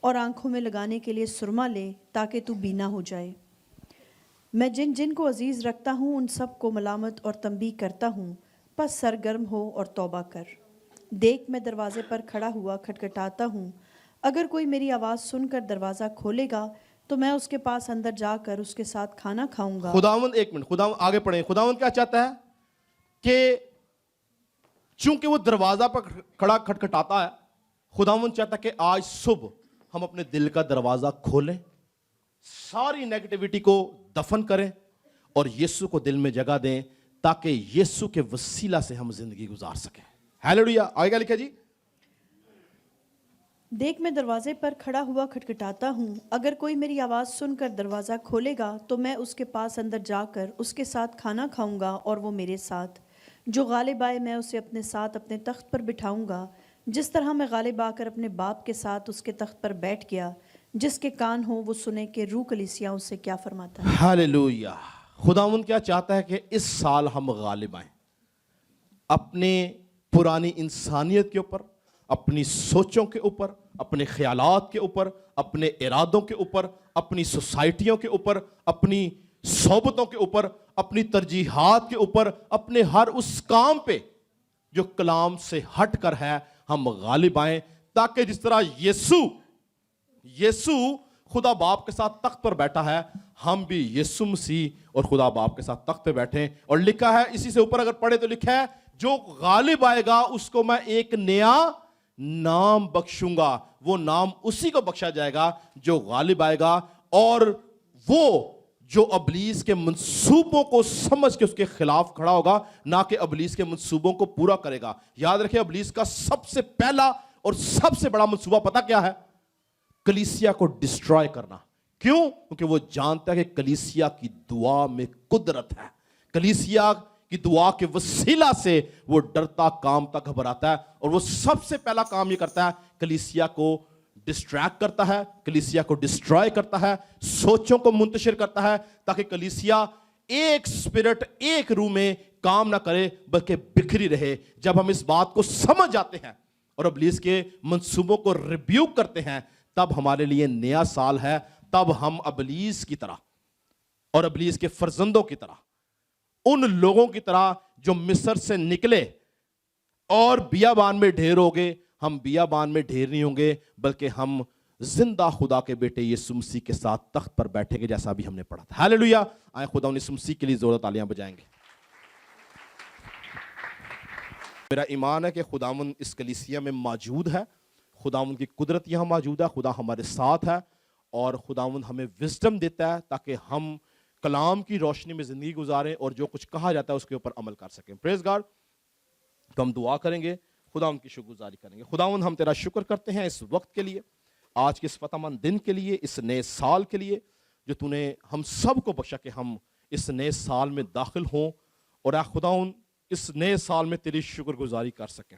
[SPEAKER 2] اور آنکھوں میں لگانے کے لیے سرما لے تاکہ تو بینا ہو جائے۔ میں جن جن کو عزیز رکھتا ہوں ان سب کو ملامت اور تنبیہ کرتا ہوں، پس سرگرم ہو اور توبہ کر۔ دیکھ میں دروازے پر کھڑا ہوا کھٹکھٹاتا ہوں، اگر کوئی میری آواز سن کر دروازہ کھولے گا تو میں اس کے پاس اندر جا کر اس کے ساتھ کھانا کھاؤں گا۔
[SPEAKER 1] خداوند ایک منٹ، خداوند آگے پڑھیں۔ خداوند کیا چاہتا ہے کہ چونکہ وہ دروازہ پر کھڑا کھٹکھٹاتا ہے، خداوند چاہتا ہے کہ آج صبح ہم اپنے دل کا دروازہ کھولیں، ساری نیگیٹیوٹی کو دفن کریں اور یسوع کو دل میں جگہ دیں تاکہ یسوع کے وسیلہ سے ہم زندگی گزار سکیں۔ ہیلیلویہ۔ آگے کیا لکھا جی؟
[SPEAKER 2] دیکھ میں دروازے پر کھڑا ہوا کھٹکھٹاتا ہوں، اگر کوئی میری آواز سن کر دروازہ کھولے گا تو میں اس کے پاس اندر جا کر اس کے ساتھ کھانا کھاؤں گا اور وہ میرے ساتھ۔ جو غالب آئے میں اسے اپنے ساتھ اپنے تخت پر بٹھاؤں گا، جس طرح میں غالب آ کر اپنے باپ کے ساتھ اس کے تخت پر بیٹھ گیا۔ جس کے کان ہو وہ سنے کہ روح کلیسیا اس سے کیا فرماتا ہے۔
[SPEAKER 1] ہیلیلویہ۔ خداوند کیا چاہتا ہے کہ اس سال ہم غالب آئیں، اپنے پرانی انسانیت کے اوپر، اپنی سوچوں کے اوپر، اپنے خیالات کے اوپر، اپنے ارادوں کے اوپر، اپنی سوسائٹیوں کے اوپر، اپنی صحبتوں کے اوپر، اپنی ترجیحات کے اوپر، اپنے ہر اس کام پہ جو کلام سے ہٹ کر ہے ہم غالب آئیں، تاکہ جس طرح یسوع خدا باپ کے ساتھ تخت پر بیٹھا ہے، ہم بھی یسوع مسیح اور خدا باپ کے ساتھ تخت پہ بیٹھیں۔ اور لکھا ہے اسی سے اوپر اگر پڑھے تو لکھا ہے جو غالب آئے گا اس کو میں ایک نیا نام بخشوں گا۔ وہ نام اسی کو بخشا جائے گا جو غالب آئے گا، اور وہ جو ابلیس کے منصوبوں کو سمجھ کے اس کے خلاف کھڑا ہوگا، نہ کہ ابلیس کے منصوبوں کو پورا کرے گا۔ یاد رکھیں ابلیس کا سب سے پہلا اور سب سے بڑا منصوبہ پتہ کیا ہے؟ کلیسیا کو ڈسٹرائے کرنا۔ کیوں؟ کیونکہ وہ جانتا ہے کہ کلیسیا کی دعا میں قدرت ہے، کلیسیا کی دعا کے وسیلہ سے وہ ڈرتا کامتا گھبراتا ہے، اور وہ سب سے پہلا کام یہ کرتا ہے کلیسیا کو ڈسٹریکٹ کرتا ہے، کلیسیا کو ڈسٹرائے کرتا ہے، سوچوں کو منتشر کرتا ہے تاکہ کلیسیا ایک سپرٹ ایک روح میں کام نہ کرے بلکہ بکھری رہے۔ جب ہم اس بات کو سمجھ جاتے ہیں اور ابلیس کے منصوبوں کو ریبیوک کرتے ہیں تب ہمارے لیے نیا سال ہے۔ تب ہم ابلیس کی طرح اور ابلیس کے فرزندوں کی طرح، ان لوگوں کی طرح جو مصر سے نکلے اور بیابان میں ڈھیر ہو گئے، ہم بیابان میں ڈھیر نہیں ہوں گے بلکہ ہم زندہ خدا کے بیٹے یسوع مسیح کے ساتھ تخت پر بیٹھیں گے، جیسا بھی ہم نے پڑھا تھا۔ ہیلیلویہ۔ آئیں خدا یسوع مسیح کے لیے زور تالیاں بجائیں گے۔ میرا ایمان ہے کہ خداوند اس کلیسیا میں موجود ہے، خداوند کی قدرت یہاں موجود ہے، خدا ہمارے ساتھ ہے، اور خداوند ہمیں وزڈم دیتا ہے تاکہ ہم کلام کی روشنی میں زندگی گزاریں اور جو کچھ کہا جاتا ہے اس کے اوپر عمل کر سکیں۔ پریز گاڈ۔ تو ہم دعا کریں گے، خداوند کی شکر گزاری کریں گے۔ خداوند ہم تیرا شکر کرتے ہیں اس وقت کے لیے، آج کے اس فتح مند دن کے لیے، اس نئے سال کے لیے جو تو نے ہم سب کو بخشا کہ ہم اس نئے سال میں داخل ہوں، اور اے خداوند اس نئے سال میں تیری شکر گزاری کر سکیں۔